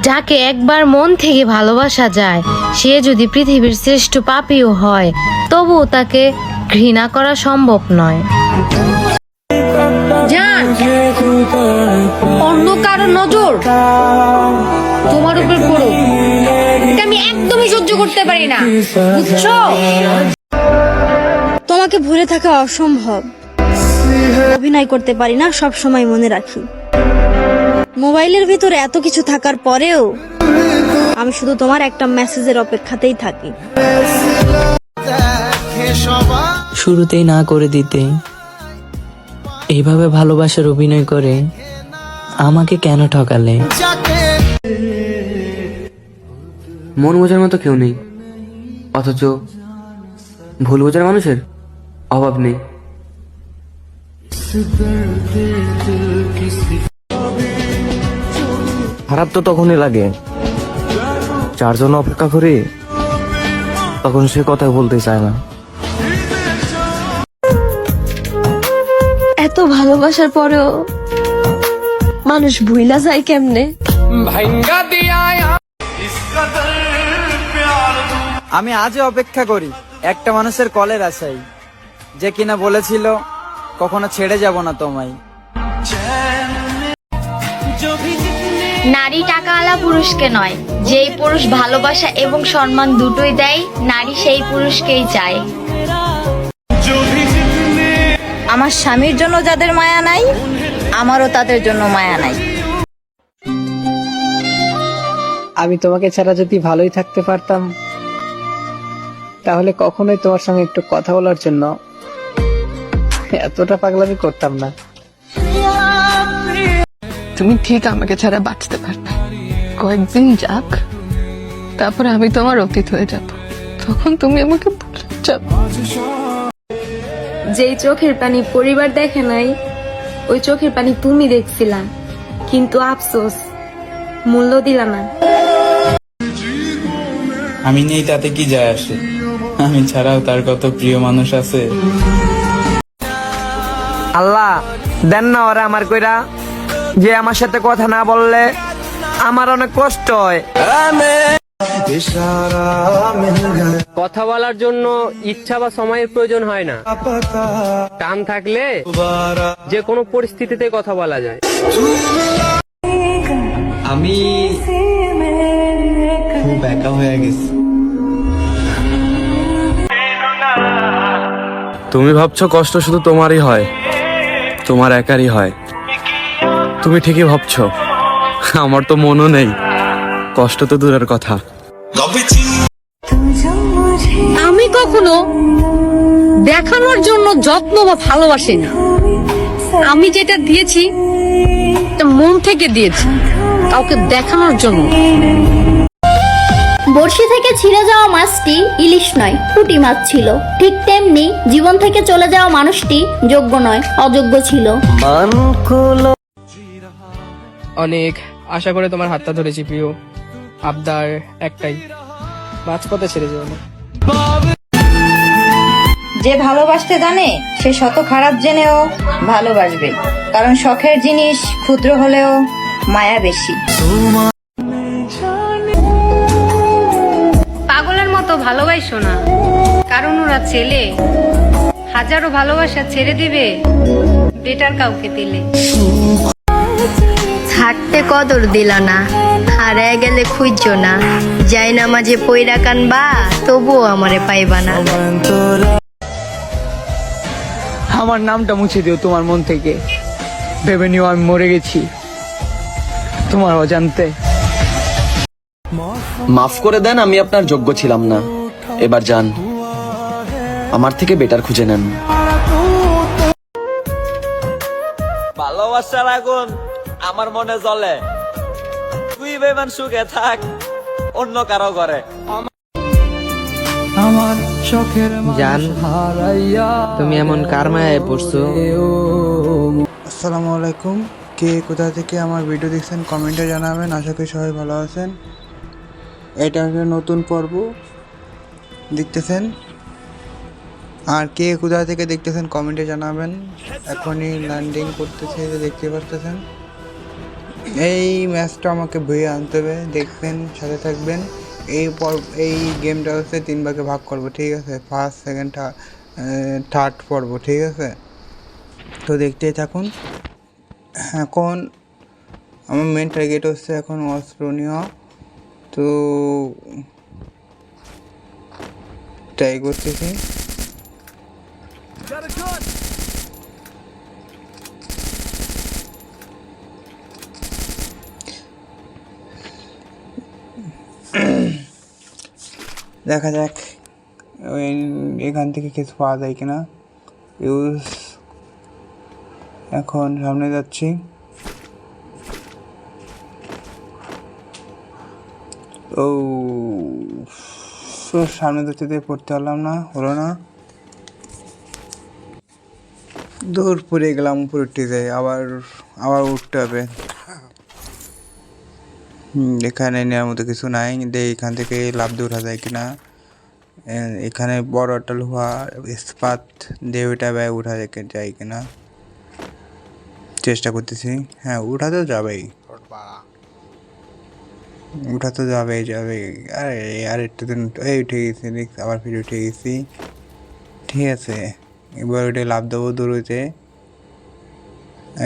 যাকে একবার মন থেকে ভালোবাসা যায়, সে যদি পৃথিবীর শ্রেষ্ঠ পাপীও হয়, তবুও তাকে ঘৃণা করা সম্ভব নয়। জান, অন্য কারো নজর তোমার উপর পড়ুক, এটা আমি একদমই সহ্য করতে পারি না, বুঝছো? তোমাকে ভুলে থাকা অসম্ভব। অভিনয় করতে পারি না, সব সময় মনে রাখি। মোবাইলের ভিতরে এত কিছু থাকার পরেও আমি শুধু তোমার একটা মেসেজের অপেক্ষাতেই থাকি। শুরুতেই না করে দিতে, এইভাবে ভালোবাসার অভিনয় করে আমাকে কেন ঠকালে? মন বোঝার মতো কেউ নেই, অথচ ভুল বোঝার মানুষের অভাব নেই। খারাপ তো তখনই লাগে, যার জন্য অপেক্ষা করি তখন সে কথা বলতে চায় না। এত ভালোবাসার পরেও মানুষ ভুইলা যায় কেমনে? আমি আজও অপেক্ষা করি একটা মানুষের কলের আশায়, যে কিনা বলেছিল কখনো ছেড়ে যাব না তোমায়। নারী টাকাওয়ালা পুরুষকে নয়, যেই পুরুষ ভালোবাসা এবং সম্মান দুটোই দেয়, নারী সেই পুরুষকেই চায়। আমার স্বামীর জন্য যাদের মায়া নাই, আমারও তাদের জন্য মায়া নাই। আমি তোমাকে ছাড়া যদি ভালোই থাকতে পারতাম, তাহলে কখনোই তোমার সঙ্গে একটু কথা বলার জন্য এতটা পাগলামি করতাম না। তুমি ঠিক আমাকে ছাড়া বাঁচতে পারবে, কয়েকদিন যাক, তারপরে আমি তোমার অতীত হয়ে যাব, তখন তুমি আমাকে ভুলে যাবে। যেই চোখের পানি পরিবার দেখে নাই, ওই চোখের পানি তুমি দেখছিলা, কিন্তু আফসোস মূল্য দিলা না। আমি নেই তাতে কি যায় আসে, আমি ছাড়াও তার কত প্রিয় মানুষ আছে। আল্লাহ দেন না ওরা আমার কইরা, যে আমার সাথে কথা না বললে আমার অনেক কষ্ট হয়। কথা বলার জন্য ইচ্ছা বা সময়ের প্রয়োজন হয় না, টান থাকলে যে কোনো পরিস্থিতিতে কথা বলা যায়। আমি খুব একা হয়ে গেছি। তুমি ভাবছো কষ্ট শুধু তোমারই হয়, তোমার একারই হয়। তুমি ঠিকই ভাবছো, আমার তো মনও নেই, কষ্ট তো দূরের কথা। আমি কখনো দেখানোর জন্য যত্ন বা ভালোবাসিনি, আমি যেটা দিয়েছি মন থেকে দিয়েছি, কাউকে দেখানোর জন্য। বড়শি থেকে ছিঁড়ে যাওয়া মাছটি ইলিশ নয়, পুঁটি মাছ ছিল। ঠিক তেমনি জীবন থেকে চলে যাওয়া মানুষটি যোগ্য নয়, অযোগ্য ছিল। অনেক আশা করে তোমার হাতটা ধরেছি প্রিয়, আবদার একটাই, মাঝপথে ছেড়ে যাও না। যে ভালোবাসতে জানে সে শত খারাপ জেনেও ভালোবাসবে, কারণ শখের জিনিস ক্ষুদ্র হলেও মায়া বেশি। পাগলের মতো ভালোবাসো না, কারণ ওরা ছেলে, হাজারো ভালোবাসা ছেড়ে দিবে বেটার কাউকে দিলে। ছাড়তে কদর দিল না, হারায় গেলে খুঁজছো না, যাই না মাঝে পইরা কানবা, তবুও আমারে পাইবা না। আমার নামটা মুছে দিও তোমার মন থেকে, ভেবে নিও আমি মরে গেছি তোমার অজান্তে। মাফ করে দেন, আমি আপনার যোগ্য ছিলাম না। এবার যান, আমার থেকে বেটার খুঁজে নেন। ভালোবাসার আগুন আমার মনে জ্বলে, তুই বেমান সুখে থাক অন্য কারো ঘরে। জান, তুমি এমন কার মায়ায় পড়ছো? আসসালামু আলাইকুম, কে কোথা থেকে আমার ভিডিও দেখছেন কমেন্টে জানাবেন। আশা করি সবাই ভালো আছেন। এটা একটা নতুন পর্ব দেখতেছেন, আর কে কোথা থেকে দেখতেছেন কমেন্টে জানাবেন। এখনই ল্যান্ডিং করতেছে, দেখতে পারতেছেন। এই ম্যাচটা আমাকে বইয়ে আনতে হবে, দেখবেন, সাথে থাকবেন। এই গেমটা হচ্ছে 3 ভাগে ভাগ করবো, ঠিক আছে? ফার্স্ট, সেকেন্ড, থার্ড পর্ব, ঠিক আছে? তো দেখতেই থাকুন। এখন আমার মেন টার্গেট হচ্ছে এখন অস্ট্রেলিয়া, তো ট্রাই করতেছি। দেখা যাক এখান থেকে কিছু পাওয়া যায় কিনা। এখন সামনে যাচ্ছি। ও সামনে যাচ্ছে, পড়তে পারলাম না, হলো না। দৌড় পড়ে গেলাম, উপরে উঠতে যাই, আবার উঠতে হবে। এখানে নেওয়ার মতো কিছু নাই, এখান থেকে লাভ দিয়ে ওঠা যায় কিনা। এখানে বড় একটা লোহা ইস্পাত দিয়ে ওইটা ব্যয় উঠা যায় কিনা চেষ্টা করতেছি। হ্যাঁ, উঠা তো যাবেই, উঠা তো যাবেই। আর একটু দিন এই উঠে গেছি, আবার ফিরে উঠে গেছি, ঠিক আছে? এবার ওইটা লাভ দেবো দৌড়তে।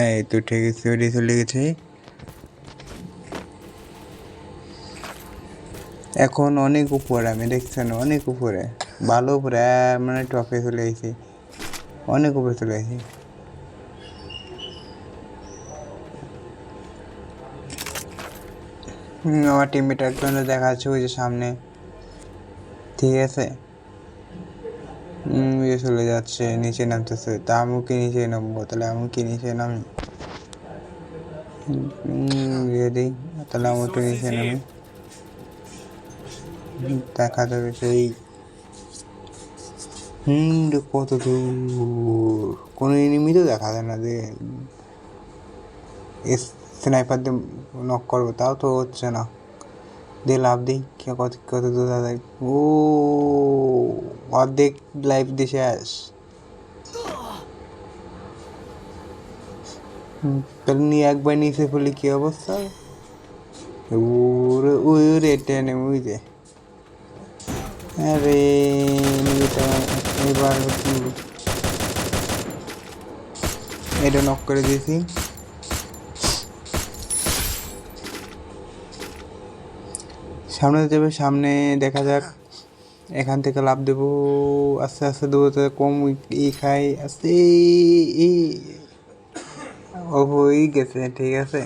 এই তো উঠে গেছি, ওইটাই চলে গেছি। এখন অনেক উপরে, আমি দেখছেন, অনেক উপরে, ভালো উপরে, মানে টপে চলে গেছি, অনেক উপরে চলে গেছি। আমার টিমমেট একজন দেখা যাচ্ছে ওই যে সামনে, ঠিক আছে? চলে যাচ্ছে, নিচে নামতেছে। তা আমি কি নিচে নামবো? তাহলে আমি কি নিচে নামি? দিই, তাহলে আমি একটু নিচে নামি, দেখা যাবে সেই। কত দূর, কোনো এনিমি তো দেখা যায় না যে স্নাইপার দিয়ে নক করবো, তাও তো হচ্ছে না। দিয়ে লাভ দিই, কত দূর দাদা। ও অর্ধেক লাইফ দিয়ে শেষ। তাহলে নিয়ে একবার নিচে ফেলে কি অবস্থা? ওই রেটে নেমে ওই যে, আরে এবার এটা নক করে দিয়েছি। সামনে যাবে, সামনে দেখা যাক। এখান থেকে লাভ দেবো, আস্তে আস্তে দৌড়তে কম খাই, আস্তে ও হয়ে গেছে, ঠিক আছে?